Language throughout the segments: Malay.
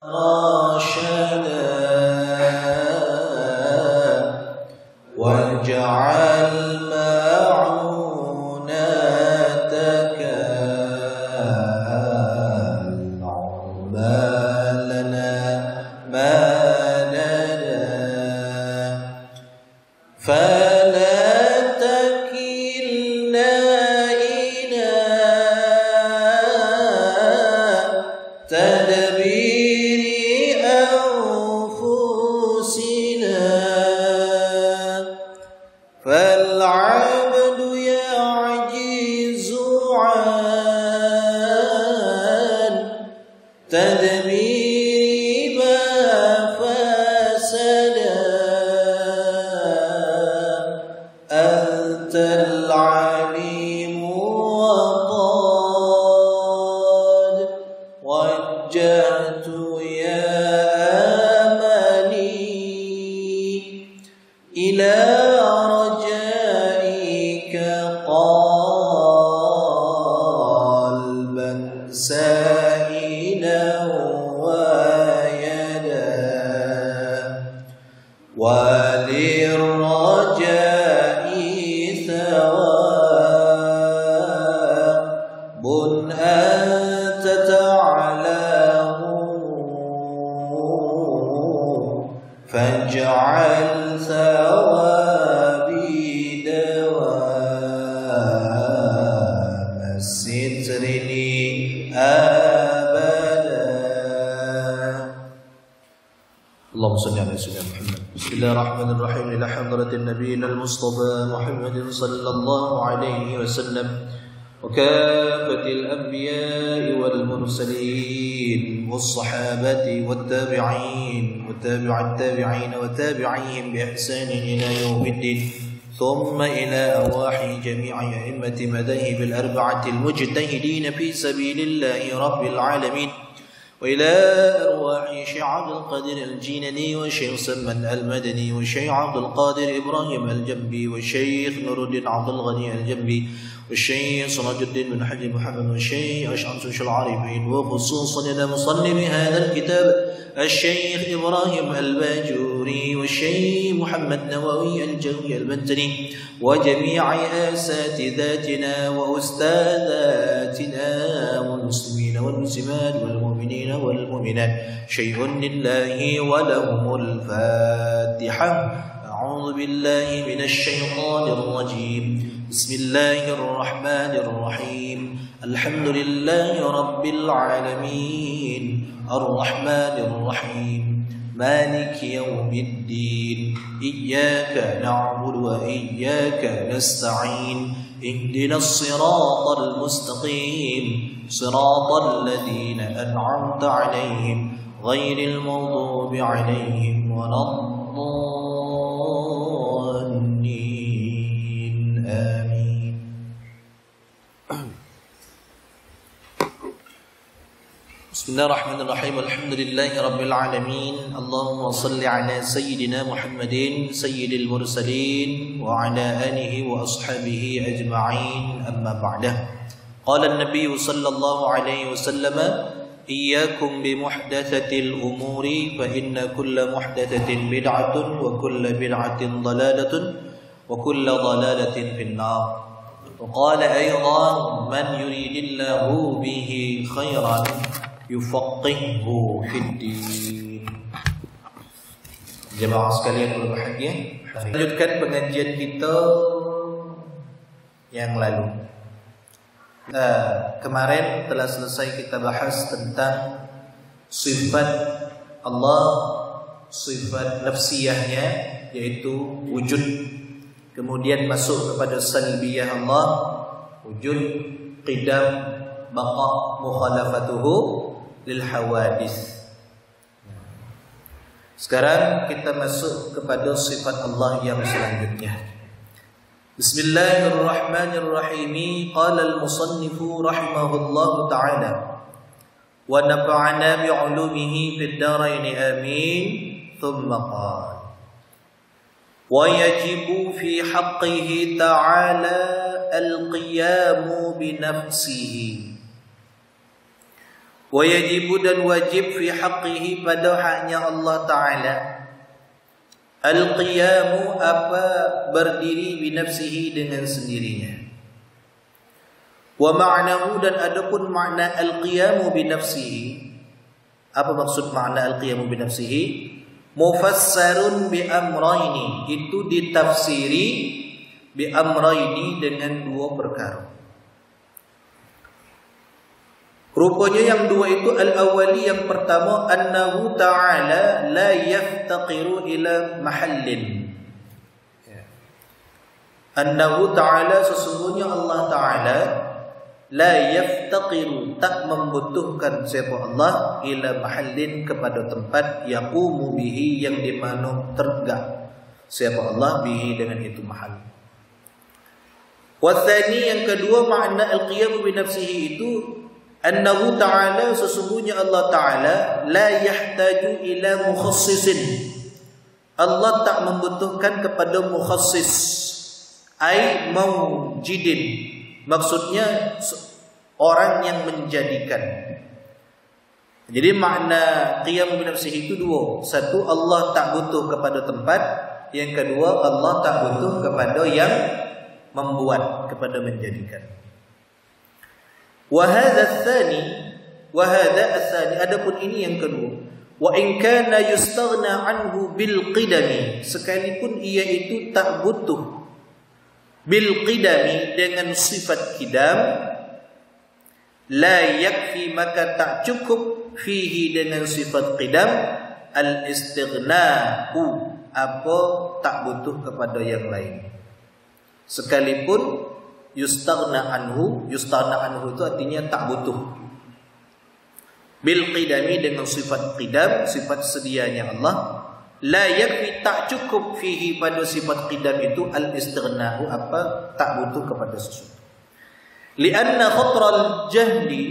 رشدا واجعل معونتك العقبالنا مددا فلا تكلنا إلى تدبير أنفسنا فالعبد يعجز عن تدبير ما فسدا أنت العليم وقد وجهت يا أملي إلى رجائك قلبا سائلا ويدا وللرجاء ثواب أنت تعلم فاجعل ثوابي دوام الستر لي أبدا. اللهم صل على سيدنا محمد. بسم الله الرحمن الرحيم. إلى حضرة النبي المصطفى محمد صلى الله عليه وسلم وكافة الأنبياء والمرسلين والصحابة والتابعين وتابع التابعين وتابعيهم بإحسان إلى يوم الدين ثم إلى أرواح جميع أئمة مذاهب الأربعة المجتهدين في سبيل الله رب العالمين وإلى أرواح شيخ عبد القادر الجيلاني والشيخ سلمان المدني والشيخ عبد القادر إبراهيم الجنبي والشيخ نور الدين عبد الغني الجنبي والشيخ صلاح الدين بن حج محمد والشيخ أشعث العارفين وخصوصا إلى مصنف هذا الكتاب الشيخ إبراهيم الباجوري والشيخ محمد نووي الجوي البنتني وجميع أساتذتنا وأستاذاتنا والمسلمين والمسلمات والمؤمنين والمؤمنات شيء لله ولهم الفاتحة. أعوذ بالله من الشيطان الرجيم. بسم الله الرحمن الرحيم. الحمد لله رب العالمين الرحمن الرحيم مالك يوم الدين إياك نعبد وإياك نستعين اهدنا الصراط المستقيم صراط الذين أنعمت عليهم غير المغضوب عليهم ولا الضالين آمين. بسم الله الرحمن الرحيم. الحمد لله رب العالمين. اللهم صل على سيدنا محمد سيد المرسلين وعلى آله وأصحابه أجمعين. أما بعد. قال النبي صلى الله عليه وسلم إياكم بمحدثة الأمور فإن كل محدثة بدعة وكل بدعة ضلالة وكل ضلالة في النار. وقال أيضا من يريد الله به خيرا يفقهه في الدين. Jemaah sekalian berbahagia, lanjutkan pengajian kita yang lalu. Kemarin telah selesai kita bahas tentang sifat Allah, sifat nafsiyahnya yaitu wujud. Kemudian masuk kepada salbiyah Allah, wujud, qidam, baqa, mukhalafatuhu lil hawadis. Sekarang kita masuk kepada sifat Allah yang selanjutnya. Bismillahirrahmanirrahim. Qala al-musannifu rahimahullahu ta'ala wa nafa'ana bi'ulumihi fid dharain amin. Thumma qala wa yajibu fi haqqihi ta'ala al-qiyamu bi nafsihi Wa yajibu dan wajib fi haqqihi pada haknya Allah Ta'ala al-qiyamu apa berdiri binafsihi dengan sendirinya. Wa ma'nahu dan adapun makna al-qiyamu binafsihi, apa maksud makna al-qiyamu binafsihi? Mufassarun bi amrayni, itu ditafsiri bi amrayni dengan dua perkara. Rupanya yang dua itu al-awwali, yang pertama annahu ta'ala la yaftaqiru ila mahallin. Annahu ta'ala sesungguhnya Allah Ta'ala la yaftaqiru tak membutuhkan siapa Allah ila mahallin kepada tempat yaqumu bihi yang di mana tegak siapa Allah bihi dengan itu mahal. Wa tsani yang kedua makna al-qiyam bi nafsihi itu annahu ta'ala sesungguhnya Allah Ta'ala la yahtaju ila mukhassisin. Allah tak membutuhkan kepada mukhassis, ai mawjidin, maksudnya orang yang menjadikan. Jadi makna qiyam bi nafsihi itu dua. Satu, Allah tak butuh kepada tempat. Yang kedua, Allah tak butuh kepada yang membuat, kepada menjadikan. Wa hadha ats-tsani, adapun ini yang kedua. Wa in kana yustaghna anhu bil qidami, sekalipun ia itu tak butuh bil qidami dengan sifat qidam, la yakfi maka tak cukup fihi dengan sifat qidam al istighna'u, apa tak butuh kepada yang lain. Sekalipun yustaghna anhu itu artinya tak butuh. Bil qidami dengan sifat qidam, sifat sedianya Allah, la yakfi tak cukup fihi pada sifat qidam itu al istighna'u, apa tak butuh kepada sesuatu. Lianna khatral jahli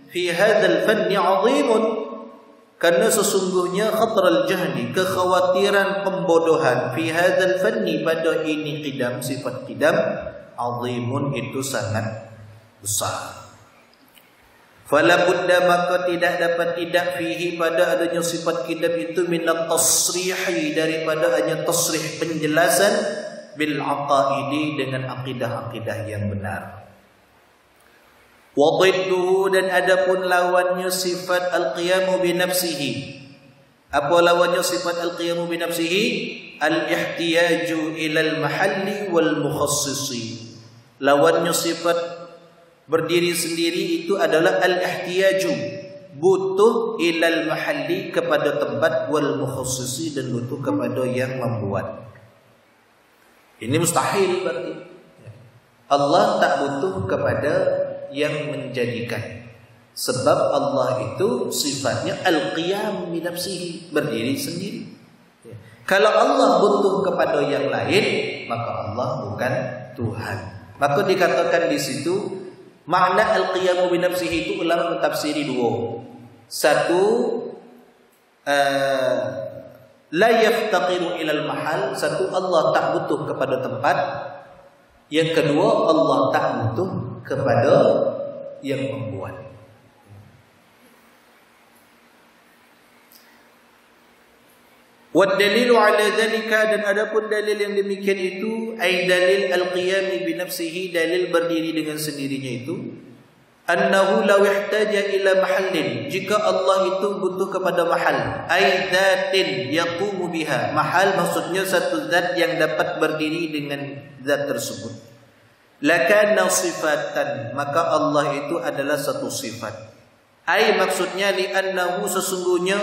fi hadzal fanni 'azimun, karena sesungguhnya khatral jahli, kekhawatiran pembodohan, fi hadzal fanni pada ini qidam, sifat qidam, azimun itu sangat besar. Fala budda maka tidak dapat tidak fihi pada adanya sifat qidam itu minat tasrihi, daripada hanya tasrih penjelasan bil aqaidi dengan akidah-akidah yang benar. Wa dhidduhu dan adapun lawannya sifat al-qiyamu bi nafsihi. Apa lawannya sifat al-qiyamu bi nafsihi? Al-ihtiyaju ila al-mahalli wal mukhassisi. Lawannya sifat berdiri sendiri itu adalah al-ihtiyaju, butuh ilal mahalli kepada tempat, wal mukhassisi dan butuh kepada yang membuat. Ini mustahil berarti. Allah tak butuh kepada yang menjadikan, sebab Allah itu sifatnya al-qiyam bi nafsihi, berdiri sendiri. Kalau Allah butuh kepada yang lain, maka Allah bukan Tuhan. Maka dikatakan di situ makna al-qiyamu bi nafsihi itu ulama mentafsiri dua. Satu, la yaftaqiru ilal mahal, satu Allah tak butuh kepada tempat. Yang kedua, Allah tak butuh kepada yang membuat. Wad dalilu ala dzalika, dan adapun dalil yang demikian itu, ai dalil al-qiyam bi nafsihi, dalil berdiri dengan sendirinya itu, annahu law ihtaja ila mahallin, jika Allah itu butuh kepada mahal, ai dzatin yaqumu biha, mahal maksudnya satu zat yang dapat berdiri dengan zat tersebut, lakana sifatan, maka Allah itu adalah satu sifat. Ai maksudnya li annahu sesungguhnya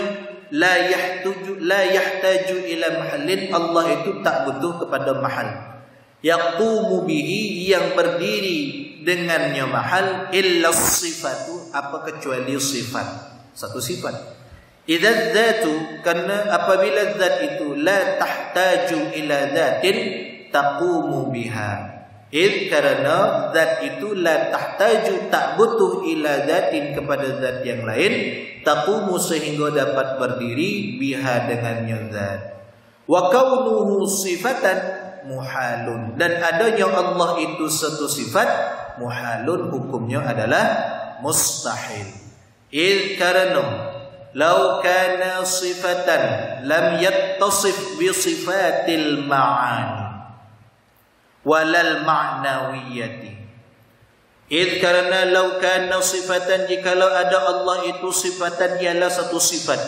la yahtaju ila mahallin, Allah itu tak butuh kepada mahal, yaqumu bihi yang berdiri dengannya mahal, illa sifatu apa kecuali sifat, satu sifat. Idza dzatu, karena apabila zat itu la tahtaju ila dzatin taqumu biha, karena zat itu la tahtaju tak butuh ila dzatin kepada zat yang lain, taqumu sehingga dapat berdiri biha dengannya zat. Wa kaunuhu sifatan muhalun, dan adanya Allah itu satu sifat, muhalun hukumnya adalah mustahil. إذ كرنوا لو كان صفة لم يتصف بصفات المعاني ولا المعنوية. إذ karena لو كان صفة, jikalau ada Allah itu sifatan, ialah satu sifat.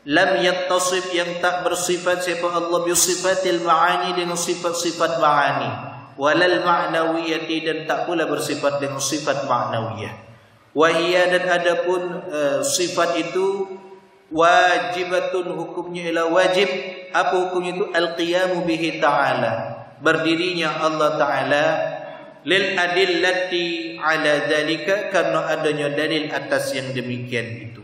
Lam yattasif, yang tak bersifat siapa Allah, bisifatil ma'ani, dengan sifat-sifat ma'ani, walal ma'nawiyati, dan tak pula bersifat dengan sifat ma'nawiyah. Wahiyya, dan adapun sifat itu wajibatun, hukumnya ialah wajib. Apa hukumnya itu? Al-qiyamu bihi ta'ala, berdirinya Allah Ta'ala, lil adillati ala dhalika, karena adanya dalil atas yang demikian itu.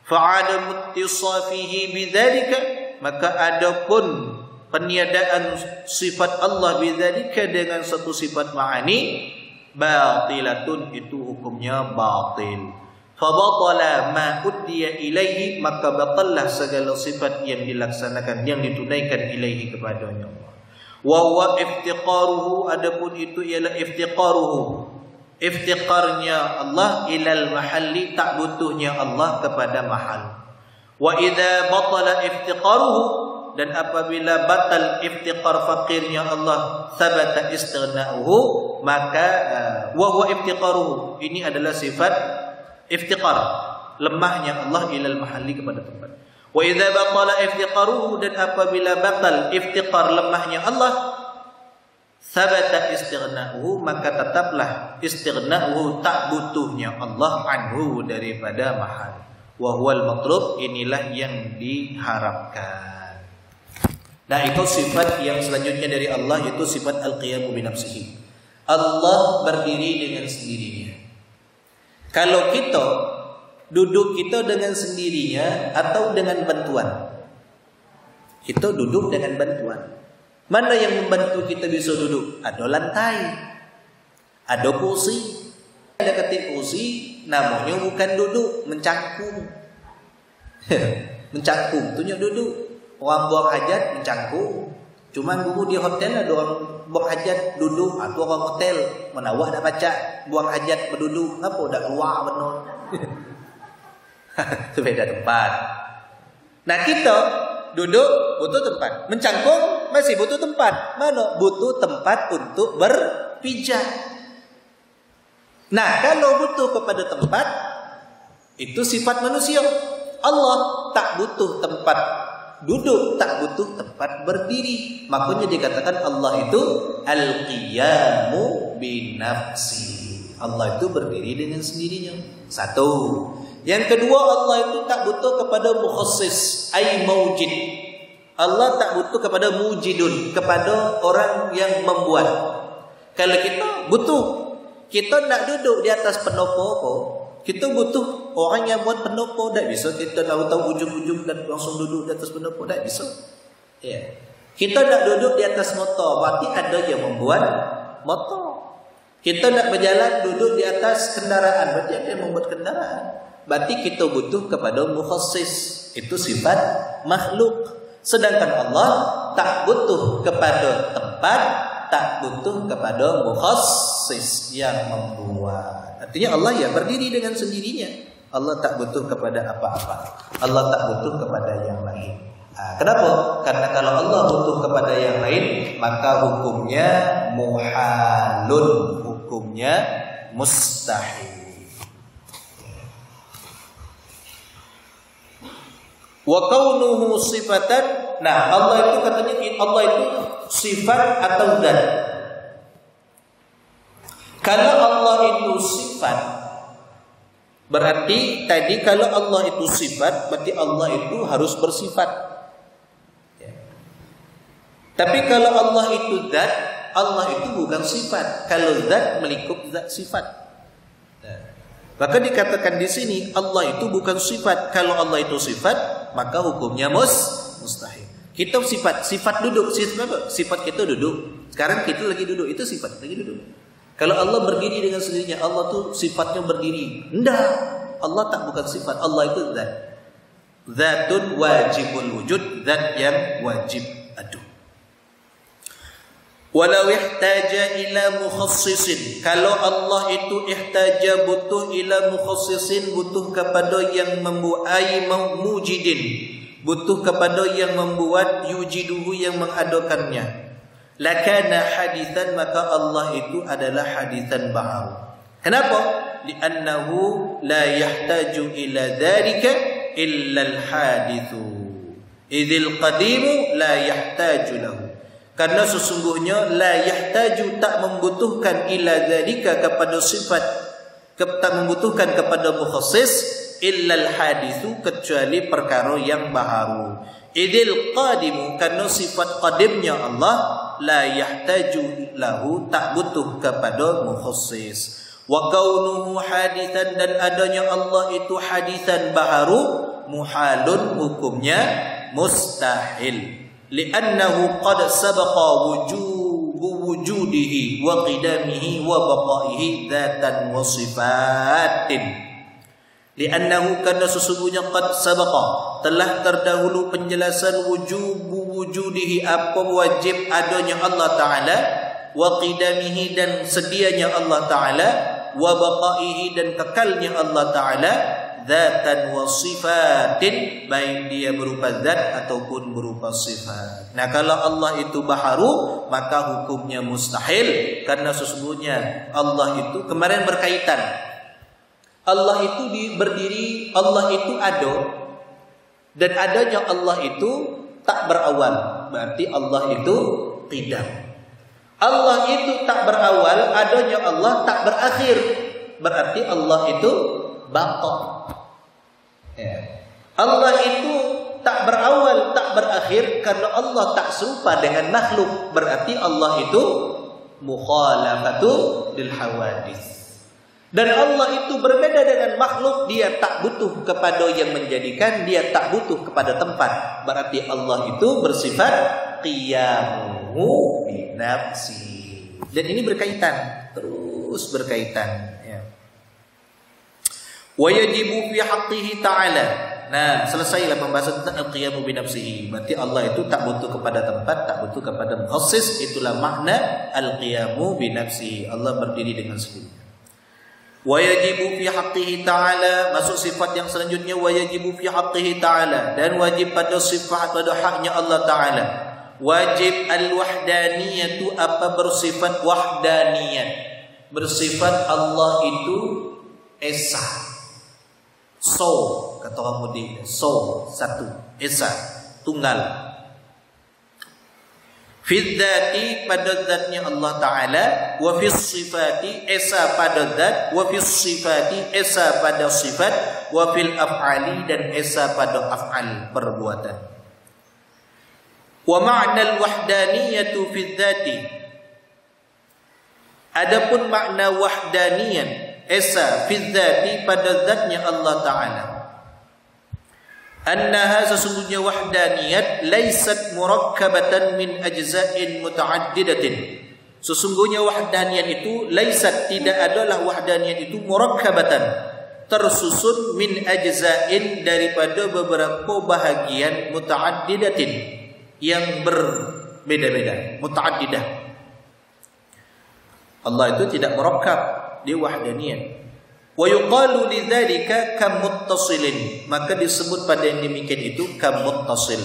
Fa'adamu ittisafihi bidzalika, maka adapun peniadaan sifat Allah bidzalika, dengan satu sifat ma'ani, batilatun, itu hukumnya batil. Fabatala ma uddiya ilaihi, maka batallah segala sifat yang dilaksanakan, yang ditunaikan ilaihi kepadanya Allah. Wa huwa iftiqaruhu, adapun itu ialah iftiqaruhu, iftiqarnya Allah, ilal mahalli, tak butuhnya Allah kepada mahal. Wa idza batala iftiqaruhu, dan apabila batal iftiqar fakirnya Allah, sabata istighna'uhu, maka wa huwa iftiqaruhu, ini adalah sifat iftiqar, lemahnya Allah ilal mahalli, kepada tempat. Wa idza batala iftiqaruhu, dan apabila batal iftiqar, lemahnya Allah, sabata istighna'uhu, maka tetaplah istighna'uhu, tak butuhnya Allah, anhu, daripada mahal. Wa huwal matlub, inilah yang diharapkan. Nah, itu sifat yang selanjutnya dari Allah, yaitu sifat al-qiyamu bi nafsihi. Allah berdiri dengan sendirinya. Kalau kita duduk, kita dengan sendirinya atau dengan bantuan? Kita duduk dengan bantuan. Mana yang membantu kita bisa duduk? Ada lantai, ada kursi. Ada ketik kursi, namanya bukan duduk, mencangkung. Mencangkung, tunya duduk. Orang buang hajat mencangkung. Cuma dulu di hotel ada orang buang hajat duduk, atau orang hotel mana awak dah baca buang hajat berduduk, apa dah keluar benar. Itu beda tempat. Nah, kita duduk butuh tempat, mencangkung masih butuh tempat. Mana? Butuh tempat untuk berpijak. Nah, kalau butuh kepada tempat, itu sifat manusia. Allah tak butuh tempat duduk, tak butuh tempat berdiri. Makanya dikatakan Allah itu al-qiyamu binafsi, Allah itu berdiri dengan sendirinya. Satu. Yang kedua, Allah itu tak butuh kepada mukhassis, ay mawjid. Allah tak butuh kepada mujidun, kepada orang yang membuat. Kalau kita butuh, kita nak duduk di atas pendopo, kita butuh orang yang buat pendopo. Tak bisa kita tahu-tahu ujung-ujung dan langsung duduk di atas pendopo. Tak bisa. Ya. Kita nak duduk di atas motor, berarti ada yang membuat motor. Kita nak berjalan duduk di atas kendaraan, berarti ada yang membuat kendaraan. Berarti kita butuh kepada mukhassis. Itu sifat makhluk. Sedangkan Allah tak butuh kepada tempat, tak butuh kepada mukhassis yang membuat. Artinya Allah ya berdiri dengan sendirinya. Allah tak butuh kepada apa-apa. Allah tak butuh kepada yang lain. Kenapa? Karena kalau Allah butuh kepada yang lain, maka hukumnya muhalun, hukumnya mustahil. Wa kaunuhu sifatan. Nah, Allah itu katanya, Allah itu sifat atau zat. Kalau Allah itu sifat, berarti tadi kalau Allah itu sifat, berarti Allah itu harus bersifat. Ya. Tapi kalau Allah itu zat, Allah itu bukan sifat. Kalau zat melingkup zat sifat. Nah, maka dikatakan di sini Allah itu bukan sifat. Kalau Allah itu sifat, maka hukumnya mustahil. Kita sifat duduk, sifat kita duduk. Sekarang kita lagi duduk, itu sifat lagi duduk. Kalau Allah berdiri dengan sendirinya, Allah tuh sifatnya berdiri. Enggak, Allah tak bukan sifat. Allah itu zat. Zatun wajibul wujud, zat yang wajib ada. Walau ihtaja ila mukhassisin, kalau Allah itu ihtaja butuh ila mukhassisin, butuh kepada yang membuai mujidin, butuh kepada yang membuat yujiduhu, yang mengadakannya, lakana hadithan, maka Allah itu adalah hadithan baharu. Kenapa? Li'annahu la yahtaju ila dhalika illa al-hadithu idhil qadimu la yahtaju lahu. Karena sesungguhnya la yahtaju, tak membutuhkan, ila dzalika, kepada sifat, tak membutuhkan kepada mukhassis, illa al-hadithu, kecuali perkara yang baharu. Idil qadimu, karena sifat qadimnya Allah, la yahtaju lahu, tak butuh kepada mukhassis. Wa kaunuhu hadithan, dan adanya Allah itu hadithan baharu, muhalun, hukumnya mustahil. Li'annahu qad sabaqa wujudihi wa qidamihi wa baqaihi dzatan wa sifatin. Li'annahu, karena sesungguhnya qad sabaqa, telah terdahulu penjelasan wujudihi, apa wajib adanya Allah Ta'ala, wa qidamihi, dan sedianya Allah Ta'ala, wa baqaihi, dan kekalnya Allah Ta'ala, dzatan wa sifatin, baik dia berupa zat ataupun berupa sifat. Nah, kalau Allah itu baharu, maka hukumnya mustahil, karena sesungguhnya Allah itu kemarin berkaitan. Allah itu berdiri, Allah itu ada, dan adanya Allah itu tak berawal, berarti Allah itu qidam. Allah itu tak berawal, adanya Allah tak berakhir, berarti Allah itu baqa. Allah itu tak berawal, tak berakhir, karena Allah tak serupa dengan makhluk, berarti Allah itu mukhalafatu lil hawadits. Dan Allah itu berbeda dengan makhluk, dia tak butuh kepada yang menjadikan, dia tak butuh kepada tempat, berarti Allah itu bersifat qiyamu bi nafsi. Dan ini berkaitan, terus berkaitan. Wa yajibu fi haqqihi ta'ala. Nah, selesailah pembahasan tentang al-qiyamu bi nafsihi. Berarti Allah itu tak butuh kepada tempat, tak butuh kepada mukhassis. Itulah makna al-qiyamu bi nafsihi. Allah berdiri dengan sendiri. Wa yajibu fi haqqihi ta'ala, masuk sifat yang selanjutnya, wa yajibu fi haqqihi ta'ala, dan wajib pada sifat, pada haknya Allah Ta'ala. Wajib al-wahdaniyatu, apa bersifat wahdaniyat, bersifat Allah itu esa. So, kata orang Mudi, so, satu, esa, tunggal. Fi dzati, pada zatnya Allah Ta'ala, wa fi sifati, esa pada zat, wa fi sifati, esa pada sifat, wa fil af'ali, dan esa pada af'al, perbuatan. Wa ma'na al-wahdaniyatu fi dzati, adapun makna wahdaniyat, esa fi dzati, pada zatnya Allah Ta'ala, annaha, sesungguhnya wahdaniyat, laysat murakkabatan min ajza'in muta'addidatin, sesungguhnya wahdaniyat itu, laysat, tidak adalah wahdaniyat itu, murakkabatan, tersusun, min ajza'in, daripada beberapa bahagian, muta'addidatin, yang berbeda-beda, muta'addidah. Allah itu tidak murakkab, dia wahdaniyat. Wa yuqalu lidzalika kamuttasilin, maka disebut pada yang demikian itu kamuttasil.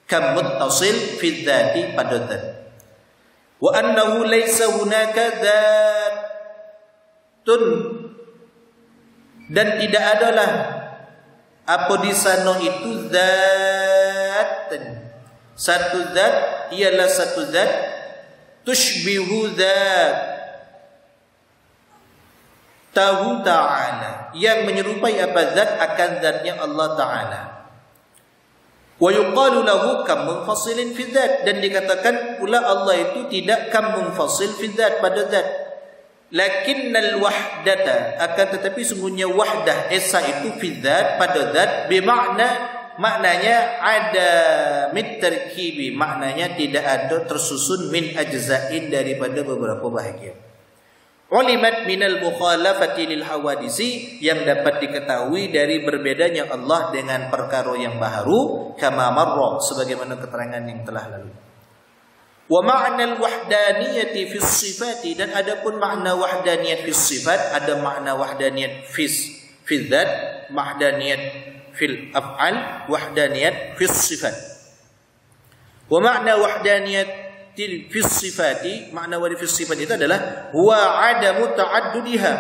Kamuttasil fi dzati, pada zat. Wa annahu laisa hunaka dzatun, dan tidak adalah apa di sana itu zat, satu zat, ialah satu zat, tushbihu zat tahu Ta'ala, yang menyerupai apa zat akan zatnya Allah Ta'ala. Wa yuqalu lahu kam munfasilin fi dzat, dan dikatakan pula Allah itu tidak kam munfasil fi dzat, pada zat. Lakinnal wahdata, akan tetapi sungguhnya wahdah esa itu fi dzat, pada zat, bermakna, maknanya ada mit tarkibi, maknanya tidak ada tersusun, min ajza'in, daripada beberapa bahagian. Ulimat minal mukhalafati lil hawadisi, yang dapat diketahui dari berbedanya Allah dengan perkara yang baharu, kama marra, sebagaimana keterangan yang telah lalu. Wa ma'na al-wahdaniyati fi sifati, dan adapun makna wahdaniyat fi sifat, ada makna wahdaniyat fi dzat, wahdaniyat fil af'al, wahdaniyat fi sifat. Wa ma'na wahdaniyat fi sifati, makna wahdaniyat fi sifat itu adalah huwa adamu ta'addudiha,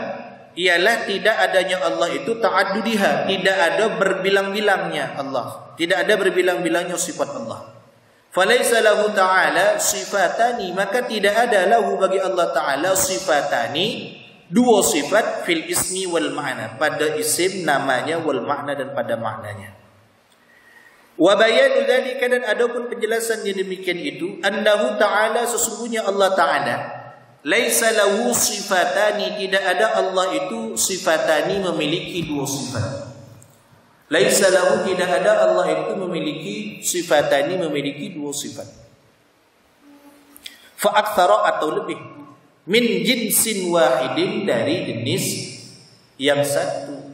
ialah tidak adanya Allah itu ta'addudiha, tidak ada berbilang-bilangnya Allah, tidak ada berbilang-bilangnya sifat Allah. Falaisa lahu ta'ala sifatani, maka tidak ada lahu bagi Allah Ta'ala sifatani, dua sifat, fil ismi wal ma'na, pada isim namanya, wal ma'na dan pada maknanya. Wa bayanu dzalika, dan adapun penjelasan yang demikian itu, annahu ta'ala, sesungguhnya Allah Ta'ala, laisa lahu sifatani, tidak ada Allah itu sifatani, memiliki dua sifat. Laisa lahu, tidak ada Allah itu memiliki sifatani, memiliki dua sifat. Fa aktsara, atau lebih, min jinsin wahidin, dari jenis yang satu,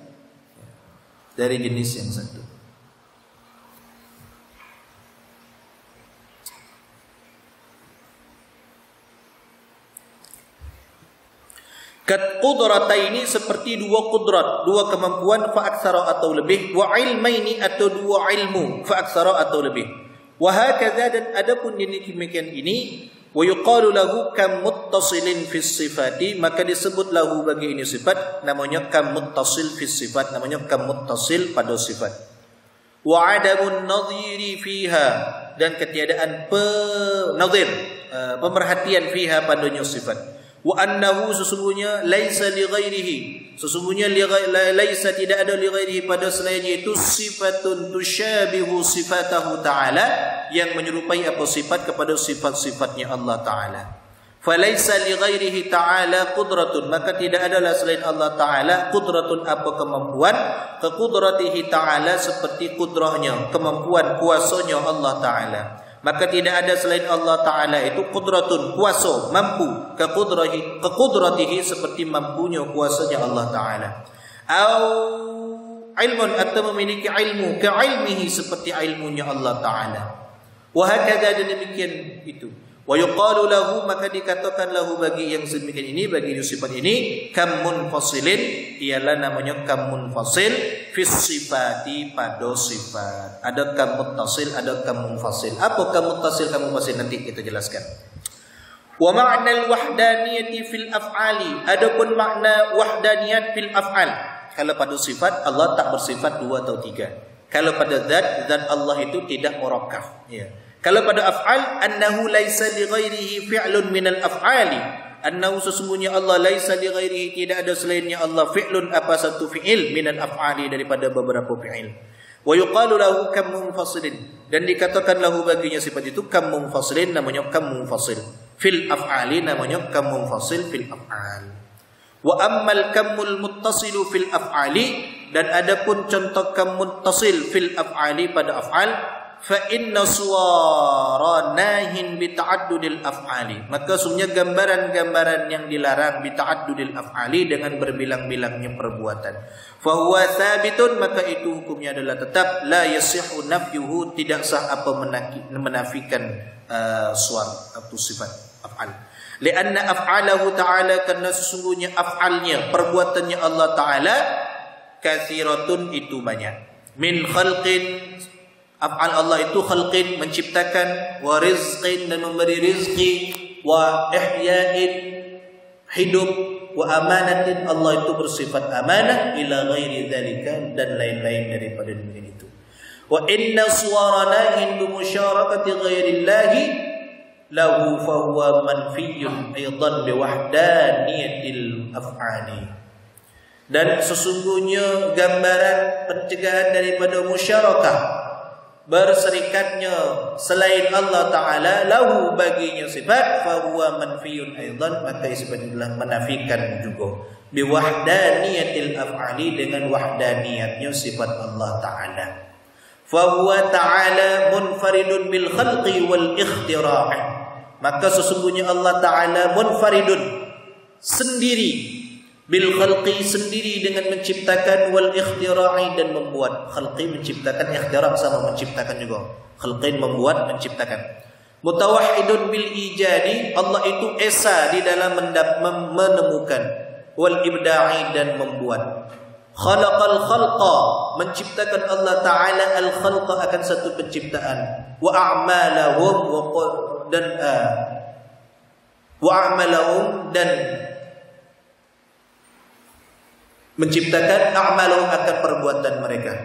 dari jenis yang satu. Kat qudrataini, seperti dua qudrat, dua kemampuan, fa aktsara, atau lebih, wa ilmaini, atau dua ilmu, fa aktsara, atau lebih. Wa hakadza, dan adapun demikian ini, wa yuqalu lahu kam muttasilin fi sifati, maka disebut lahu bagi ini sifat, namanya kam muttasil fi sifat, namanya kam muttasil pada sifat. Wa adamun nadhiri fiha, dan ketiadaan pemerhatian fiha padanya sifat. Wa annahu, sesungguhnya, laisa li ghairihi, sesungguhnya laisa, tidak ada li ghairihi, pada selainnya itu, sifatun tusyabihu sifatahu ta'ala, yang menyerupai apa sifat kepada sifat-sifatnya Allah Ta'ala. Falaisa li ghairihi ta'ala qudratun, maka tidak adalah selain Allah Ta'ala qudratun, apa kemampuan, ke qudratihi ta'ala, seperti kudrahnya, kemampuan, kuasanya Allah Ta'ala. Maka tidak ada selain Allah Ta'ala itu qudratun, kuasa, mampu, ke qudratihi, seperti mampunya, kuasanya Allah Ta'ala. Au ilmun, atau memiliki ilmu, ke ilmihi, seperti ilmunya Allah Ta'ala. Wa hakadza, dan demikian itu. Wa yuqalu lahu, maka dikatakan lahu bagi yang sedemikian ini, bagi sifat ini, kam munfasilin, ialah namanya kam munfasil, fis sifati, pada sifat. Ada kam muttasil, ada kam munfasil. Apa kam muttasil, kam munfasil, nanti kita jelaskan. Wa ma'na al-wahdaniyati fil af'ali, adapun makna wahdaniyat fil af'al, kalau pada sifat Allah tak bersifat dua atau tiga. Kalau pada zat Allah itu tidak murakkab, ya. Kalau pada af'al, annahu laisa li ghairihi fi'lun minal af'ali, annahu, sesungguhnya Allah, laisa li ghairihi, tidak ada selainnya Allah, fi'lun, apa satu fi'il, minal af'ali, daripada beberapa fi'il. Wa yuqalu lahu kam munfasilin, dan dikatakan lahu baginya sifat itu kam munfasilin, namanya kam munfasil. Fil af'ali, namanya kam munfasil fil af'al. Wa ammal kamul muttasilu fil af'ali, dan adapun contoh kam muttasil fil af'ali, pada af'al, fa inna suwara nahin bi ta'addudil af'ali, maka sungguhnya gambaran-gambaran yang dilarang bi ta'addudil af'ali, dengan berbilang-bilangnya perbuatan. Fa huwa thabitun, maka itu hukumnya adalah tetap, la yasihu nafyuhu, tidak sah apa menafikan suara atau sifat af'al. Lianna af'alahu ta'ala, karena sesungguhnya af'alnya, perbuatannya Allah Ta'ala, kathiratun, itu banyak. Min khalqin, af'al Allah itu khalqin, menciptakan, wa rizqin, dan memberi rizqi, wa ihya'in, hidup, wa amanatin, Allah itu bersifat amanah, ila ghairi dzalika, dan lain-lain daripada demikian itu. Wa inna suwarana hindu musyarakati ghairillahi lahu fahuwa manfiyun aidan biwahdaniyatil af'ali, dan sesungguhnya gambaran pencegahan daripada musyarakah, berserikatnya selain Allah Ta'ala, lahu baginya sifat, fahuwa manfiyun aidan, maka sifat adalah menafikan juga, biwahdaniyatil af'ali, dengan wahdaniyatnya sifat Allah Ta'ala. Fahuwa Ta'ala munfaridun bil khalqi wal ikhtira'i, maka sesungguhnya Allah Ta'ala munfaridun, sendiri, bil khalqi, sendiri dengan menciptakan, wal ikhtira'i, dan membuat. Khalqi menciptakan, ikhtira' sama menciptakan juga. Khalqin membuat, menciptakan. Mutawahhidun bil ijadi, Allah itu esa di dalam menemukan, wal ibda'i, dan membuat. Khalaqal khalqa, menciptakan Allah Ta'ala al khalqa akan satu penciptaan. Wa a'malahum, dan menciptakan a'malahum akan perbuatan mereka.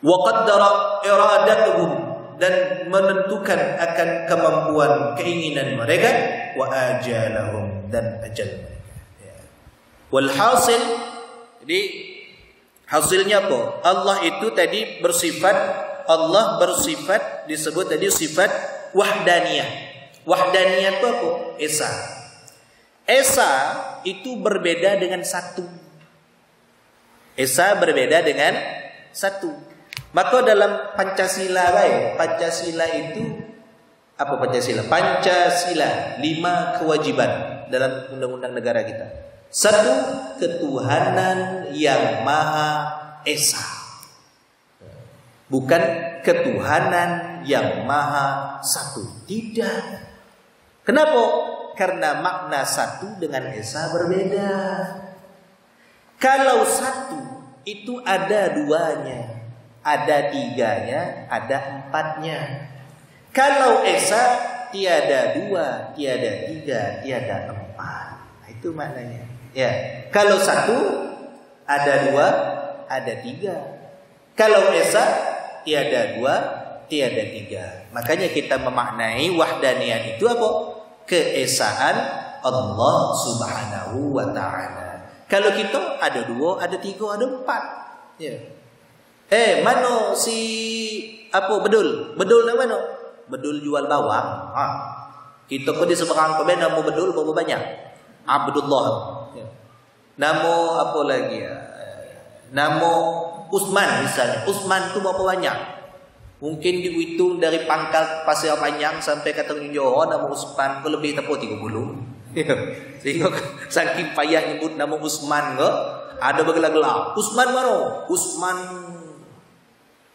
Wa qaddara iradatuhum, dan menentukan akan kemampuan, keinginan mereka. Wa ajalahum, dan ajal mereka. Walhasil, jadi hasilnya apa? Allah itu tadi Allah bersifat disebut tadi sifat wahdaniyah. Wahdaniyah itu apa? Esa. Esa itu berbeda dengan satu. Esa berbeda dengan satu. Maka dalam Pancasila Pancasila itu apa Pancasila? Pancasila 5 kewajiban dalam undang-undang negara kita. 1, ketuhanan yang Maha Esa. Bukan ketuhanan yang Maha Satu. Tidak. Kenapa? Karena makna satu dengan Esa berbeda. Kalau satu itu ada duanya, ada tiganya, ada empatnya. Kalau Esa tiada dua, tiada tiga, tiada empat. Nah, itu maknanya. Ya, kalau satu ada dua, ada tiga. Kalau esa tiada dua, tiada tiga. Makanya kita memaknai wahdaniyah itu apa? Keesaan Allah Subhanahu wa taala. Kalau kita ada dua, ada tiga, ada empat. Ya. Mana si apa bedul? Bedul nak mana? Bedul jual bawang. Kita kau di seberang kau nama bedul berapa banyak? Abdullah. Nama apa lagi ya? Nama Usman misalnya. Usman tu berapa banyak? Mungkin dihitung dari pangkal Pasir Panjang sampai ke Tanjung Johor, nama Usman tu lebih tepat 30. Sehingga saking payah nyebut nama Usman ke, ada bergelar-gelar. Usman mana? Usman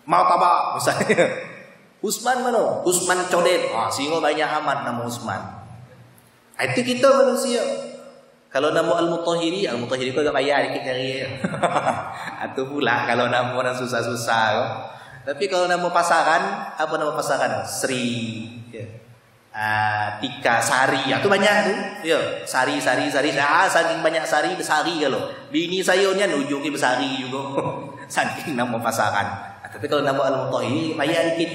Martabak misalnya. Usman mana? Usman Codet. Sehingga banyak amat nama Usman. Itu kita manusia. Kalau nama Al-Mutahhiri kau agak payah dikit cari. Atau pula kalau nama orang susah-susah. Tapi kalau nama pasaran, apa nama pasaran? Sri, Tika, Sari. Itu banyak tu. Ya, Sari. Saking banyak Sari, Besari kalau. Bini saya ni nuju ke Besari juga. Saking nama pasaran. Tapi kalau nama Al-Mutahhiri payah dikit.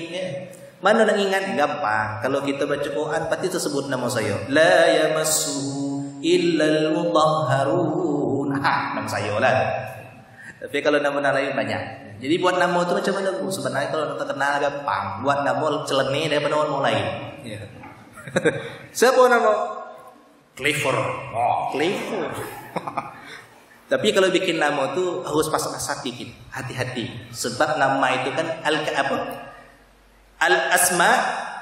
Mana nak ingat? Gampang. Kalau kita baca Quran pasti tersebut nama saya. La yamassuhu illal mutahharun. Nama saya lah. Tapi kalau nama lain banyak. Jadi buat nama tu macam mana? Sebenarnya kalau nak terkenal gampang. Buat nama celene daripada nama lain. Siapa nama? Clifford. Clifford. Tapi kalau bikin nama tu harus pas-pas dikit. Hati-hati. Sebab nama itu kan al-asma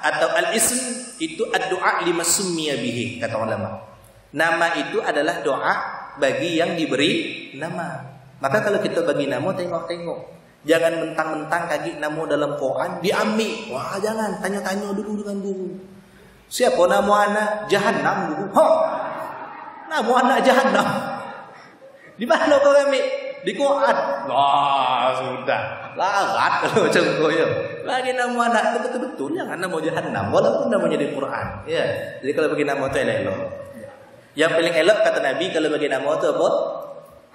atau al-ism itu ad-du'a lima summiya bihi, kata ulama. Nama itu adalah doa bagi yang diberi nama. Maka kalau kita bagi nama, tengok-tengok. Jangan mentang-mentang kaki nama dalam Quran diambil. Wah, jangan. Tanya-tanya dulu dengan guru. Siapa nama anak? Jahannam, guru. Nama anak Jahannam. Di mana kau ambil? Di Quran. Wah, sudah. Larat kalau macam tu ya. Lagi nama anak betul-betul jangan nama Jahannam walaupun namanya di Quran. Ya. Jadi kalau bagi nama tu elok. Yang paling elok kata Nabi kalau bagi nama tu apa?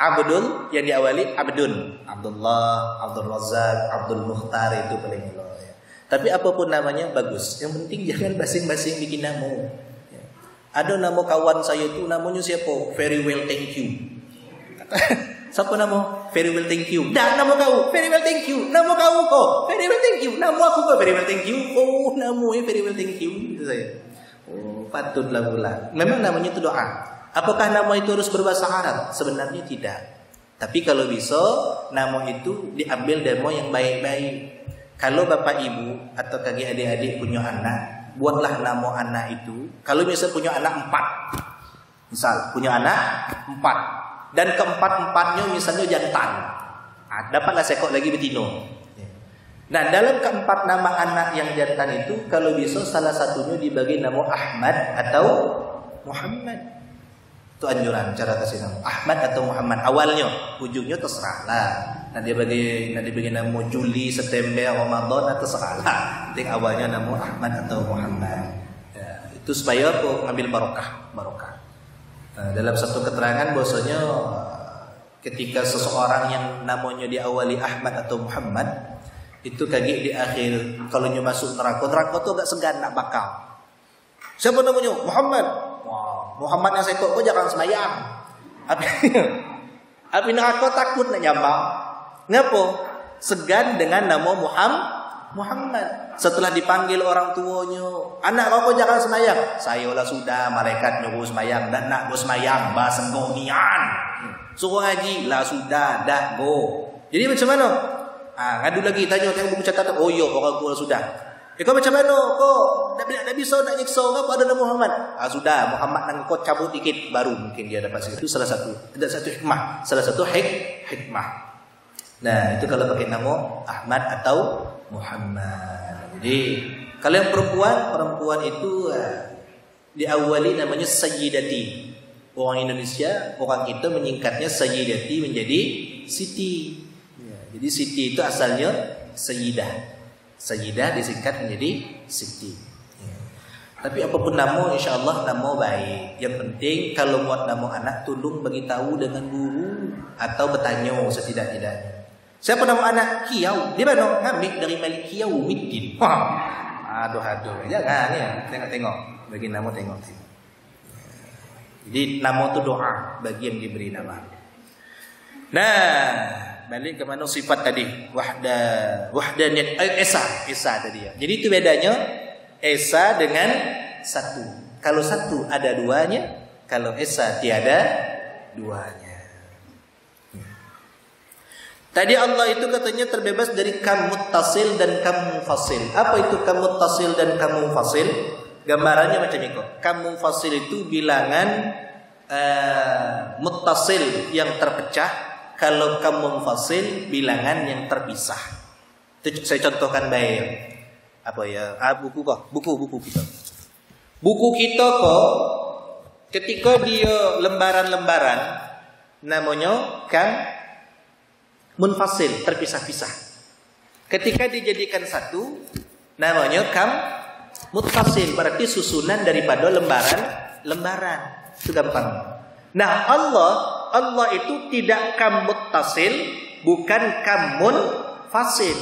Abdul, yang diawali Abdun. Abdullah, Abdul Razak, Abdul Mukhtar, itu paling elok ya. Tapi apapun namanya bagus. Yang penting jangan basing-basing bikin nama. Ya. Ada nama kawan saya tu namanya siapa? Very well thank you. Siapa nama? Very well thank you. Dah nama kau. Very well thank you. Nama kau kau. Very well thank you. Nama aku kau. Very well thank you. Oh, namanya very well thank you. Itu saya. Oh, patutlah pula. Memang namanya itu doa. Apakah nama itu harus berbahasa Arab? Sebenarnya tidak. Tapi kalau bisa nama itu diambil demo yang baik-baik. Kalau bapak ibu atau kaki adik-adik punya anak, buatlah nama anak itu. Kalau misal punya anak 4. Misal punya anak 4. Dan keempat-empatnya misalnya jantan. Dapatlah sekok lagi betino. Nah, dalam keempat nama anak yang jantan itu, kalau bisa salah satunya dibagi nama Ahmad atau Muhammad. Itu anjuran cara kasih nama Ahmad atau Muhammad. Awalnya, ujungnya terserah lah. Nanti bagi nama Juli, September, Ramadan, terserah lah. Penting awalnya nama Ahmad atau Muhammad. Ya, itu supaya aku ngambil barokah. Nah, dalam satu keterangan bahwasanya ketika seseorang yang namanya diawali Ahmad atau Muhammad, itu kaget di akhir kalau masuk neraka tuh agak segan nak bakal. Siapa namanya? Muhammad. Wah, Muhammad yang sekok kok jangan sembahyang. Api neraka takut nak nyambang. Ngapa? Segan dengan nama Muhammad. Setelah dipanggil orang tuanya, anak kau jangan sembahyang. Saya lah sudah, malaikat nyuruh sembahyang dan nak go sembahyang, bahasa ngonian. Suruh ngaji lah sudah, dah go. Jadi macam mana? Ngadu lagi tanya tengok buku catatan. Oh iya, orang tua sudah. Kau macam mana? Kau tak bisa nak nyiksa apa ada nama Muhammad? Sudah, Muhammad nang kau cabut dikit baru mungkin dia dapat situ. Itu salah satu. Ada satu hikmah, salah satu hikmah. Nah, itu kalau pakai nama Ahmad atau Muhammad. Jadi, kalau yang perempuan itu diawali namanya Sayyidati. Orang Indonesia, orang kita menyingkatnya Sayyidati menjadi Siti. Jadi Siti itu asalnya Sayyidah. Sayyidah disingkat menjadi Siti. Tapi apapun nama, insyaAllah nama baik. Yang penting kalau buat nama anak, tolong bagi tahu dengan guru atau bertanya setidak-tidaknya. Siapa nama anak? Kiau. Di mana? Ngambil dari Malik Kiau Middin. Aduh. Jangan ya. Tengok. Bagi nama tengok. Jadi nama itu doa bagi yang diberi nama. Nah, balik ke mana sifat tadi? Wahdaniyat Esa tadi ya. Jadi itu bedanya Esa dengan satu. Kalau satu ada duanya, kalau Esa tiada duanya. Tadi Allah itu katanya terbebas dari kam muttasil dan kam munfasil. Apa itu kam muttasil dan kam munfasil? Gambarannya macam itu. Kam munfasil itu bilangan muttasil yang terpecah. Kalau kam munfasil bilangan yang terpisah. Itu saya contohkan baik. Apa ya? Buku kita. Buku kita kok ketika dia lembaran-lembaran namanya kam munfasil, terpisah-pisah. Ketika dijadikan satu namanya kam muttasil, berarti susunan daripada lembaran. Itu gampang. Nah, Allah itu tidak kam muttasil, bukan kam munfasil.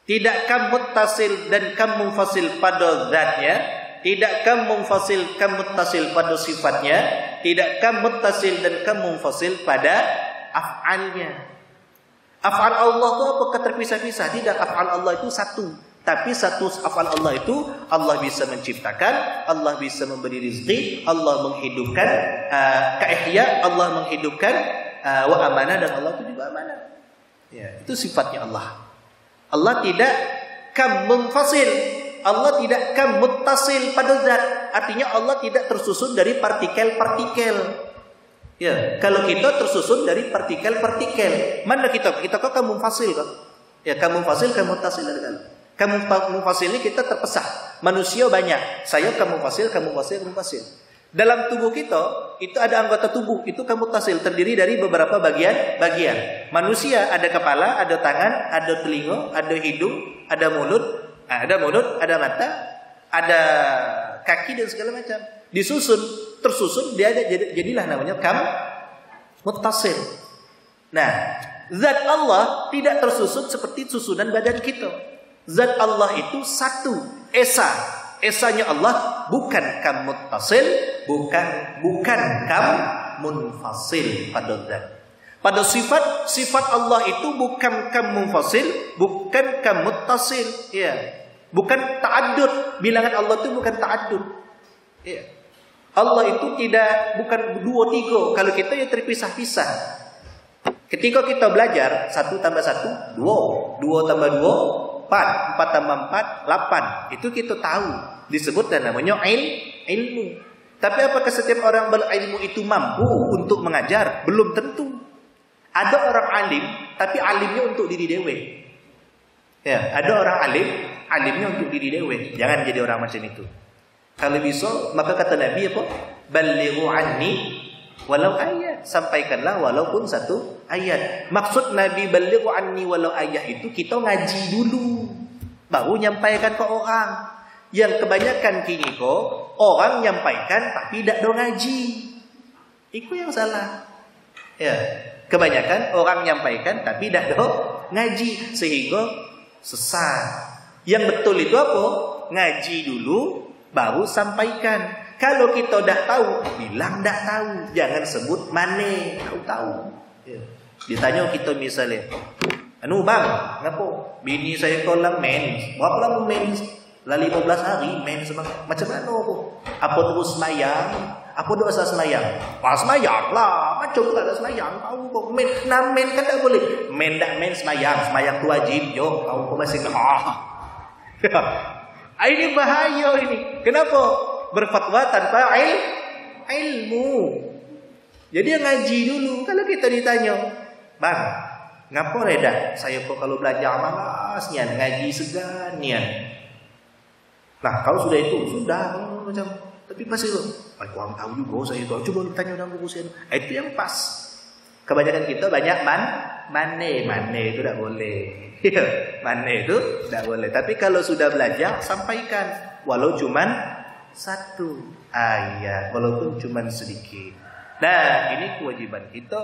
Tidak kam muttasil dan kam munfasil pada zatnya, tidak kam munfasil kam muttasil pada sifatnya, tidak kam muttasil dan kam munfasil pada af'alnya. Af'al Allah itu apakah terpisah-pisah? Tidak, af'al Allah itu satu. Tapi satu af'al Allah itu Allah bisa menciptakan, Allah bisa memberi rizki, Allah menghidupkan, ka'ihya, Allah menghidupkan, wa amanah, dan Allah itu juga amanah. Ya, itu sifatnya Allah. Allah tidak kam munfasil, Allah tidak kam muttasil pada zat. Artinya Allah tidak tersusun dari partikel-partikel. Ya, kalau kita tersusun dari partikel-partikel. Mana kita? Kita kok kam munfasil kok? Ya, kam munfasil, kam muttasil ada kan? Kamu mufasil ini kita terpisah. Manusia banyak. Saya kamu mufasil. Dalam tubuh kita itu ada anggota tubuh itu kamu mufasil, terdiri dari beberapa bagian. Manusia ada kepala, ada tangan, ada telinga, ada hidung, ada mulut, ada mata, ada kaki dan segala macam. Tersusun dia jadilah namanya kam muttasil. Nah, zat Allah tidak tersusun seperti susunan badan kita. Zat Allah itu satu, Esa. Esanya Allah bukan kam muttasil, bukan kam munfasil pada zat. Pada sifat Allah itu bukan kam munfasil, bukan kam muttasil, ya. Bukan ta'addud. Bilangan Allah itu bukan ta'addud. Ya. Allah itu bukan 2, 3. Kalau kita ya terpisah-pisah. Ketika kita belajar 1 tambah 1 2, 2 tambah 2 4, 4 tambah 4 8. Itu kita tahu. Disebut dan namanya ilmu. Tapi apakah setiap orang berilmu itu mampu untuk mengajar? Belum tentu. Ada orang alim, tapi alimnya untuk diri dewe. Ya, ada orang alim, alimnya untuk diri dewe. Jangan jadi orang macam itu. Kalau bisa, maka kata Nabi apa? Balighu anni walau ayat. Sampaikanlah walaupun satu ayat. Maksud Nabi balighu anni walau ayat itu kita ngaji dulu, baru nyampaikan ke orang. Yang kebanyakan kini kok orang nyampaikan tapi tidak do ngaji. Itu yang salah. Ya, kebanyakan orang nyampaikan tapi tidak do ngaji sehingga sesat. Yang betul itu apa? Ngaji dulu baru sampaikan. Kalau kita dah tahu, bilang dah tahu. Jangan sebut mana tahu-tahu. Ya. Ditanya kita misalnya, anu bang, ngapo? Bini saya kolang mens. Berapa lama mens? Lah 15 hari mens macam mana aku? Apa terus semayang? Apa dosa semayang? Pas semayang lah. Macam tak ada semayang. Tahu kok men, nah men kan tak boleh. Men dak men semayang, semayang tu wajib. Yo, tahu kok masih ini bahaya ini. Kenapa? Berfatwa tanpa ilmu. Jadi ngaji dulu. Kalau kita ditanya, bang, ngapa reda? Saya kok kalau belajar malas nian, ngaji segan nian. Nah, kalau sudah itu, sudah macam. Tapi pasti itu, kurang tahu juga saya itu. Coba tanya orang kurusin. Itu yang pas. Kebanyakan kita banyak mane itu tidak boleh. Mane itu tidak boleh. Tapi kalau sudah belajar, sampaikan. Walau cuman satu ayat, walaupun cuman sedikit. Nah, ini kewajiban kita.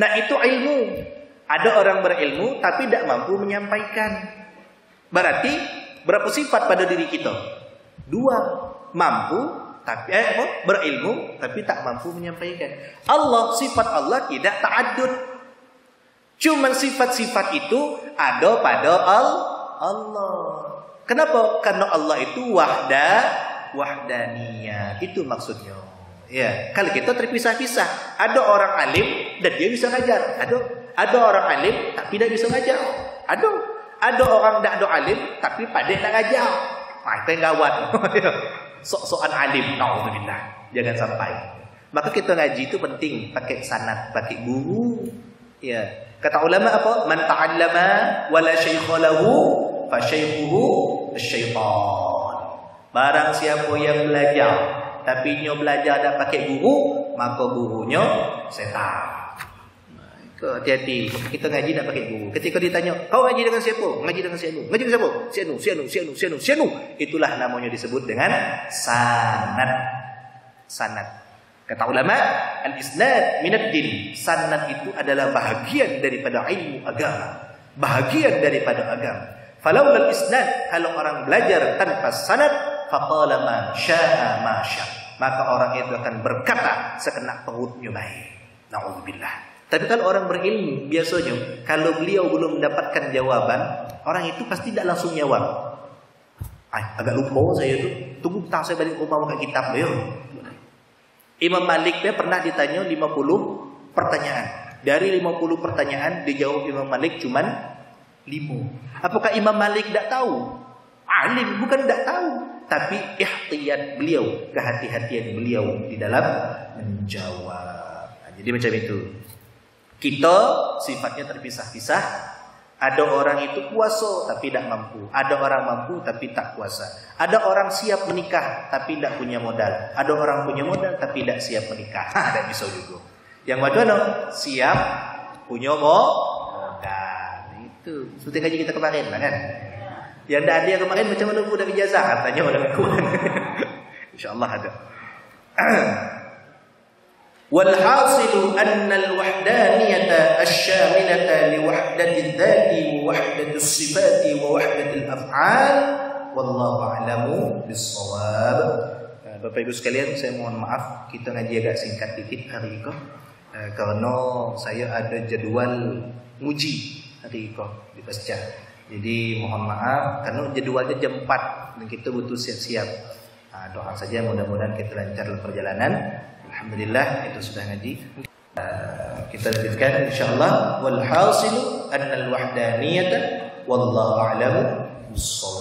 Nah, itu ilmu. Ada orang berilmu tapi tidak mampu menyampaikan. Berarti berapa sifat pada diri kita? 2. Mampu tapi berilmu tapi tak mampu menyampaikan. Allah, sifat Allah tidak ta'addud. Cuman sifat-sifat itu ada pada Allah. Kenapa? Karena Allah itu wahdaniyah. Itu maksudnya. Ya, kalau kita terpisah-pisah, ada orang alim dan dia bisa ngajar. Ada orang alim tapi tidak bisa ngajar. Ada orang tidak ada alim tapi pandai nak ngajar. Itu yang gawat. Sok-sokan alim, naudzubillah. Jangan sampai. Maka kita ngaji itu penting, pakai sanad, pakai guru. Ya. Kata ulama apa? Man ta'allama wala syaikha lahu fa syaikhuhu syaitan. Barang siapa yang belajar tapi nyo belajar tak pakai guru, maka gurunya setan. Hati-hati, kita ngaji tak pakai guru. Ketika ditanya, kau ngaji dengan siapa? Ngaji dengan siapa? Ngaji dengan siapa? Sianu. Itulah namanya disebut dengan sanad. Kata ulama, al-isnad minad din. Sanad itu adalah bahagian daripada ilmu agama. Bahagian daripada agama. Falaula al-isnad, kalau orang belajar tanpa sanad, faqala ma syaa ma syaa. Maka orang itu akan berkata sekenak perutnya baik. Naudzubillah. Tapi kalau orang berilmu, biasanya kalau beliau belum mendapatkan jawaban, orang itu pasti tidak langsung jawab. Agak lupa saya tu. Tunggu tak saya balik rumah buka kitab dia. Imam Malik dia pernah ditanya 50 pertanyaan. Dari 50 pertanyaan dijawab Imam Malik cuman 5. Apakah Imam Malik tidak tahu? Alim bukan tidak tahu, tapi ihtiyat beliau, kehati-hatian beliau di dalam menjawab. Jadi macam itu. Kita sifatnya terpisah-pisah. Ada orang itu kuasa tapi tidak mampu. Ada orang mampu tapi tak kuasa. Ada orang siap menikah tapi tidak punya modal. Ada orang punya modal tapi tidak siap menikah. Tidak bisa juga. Yang mana? Siap punya modal. Itu seperti kaji kita kemarin lah kan. Yang tidak ada yang kemarin macam mana pun dah ijazah. Tanya orang kawan. InsyaAllah ada. Walhasilu anna alwahdaniyata asyamilata liwahdati dzati wa wahdati sifati wa wahdati al-af'al wallahu a'lamu bis-shawab. Bapak Ibu sekalian, saya mohon maaf kita ngaji agak singkat dikit hari ini karena saya ada jadwal nguji hari ini di pasca. Jadi mohon maaf karena jadwalnya jam 4 dan kita butuh siap-siap. Doa saja mudah-mudahan kita lancar dalam perjalanan. Alhamdulillah itu sudah ngaji. Kita lanjutkan insyaallah. Wal hasilu anna al wahdaniyata wallahu a'lamu bis-shawab.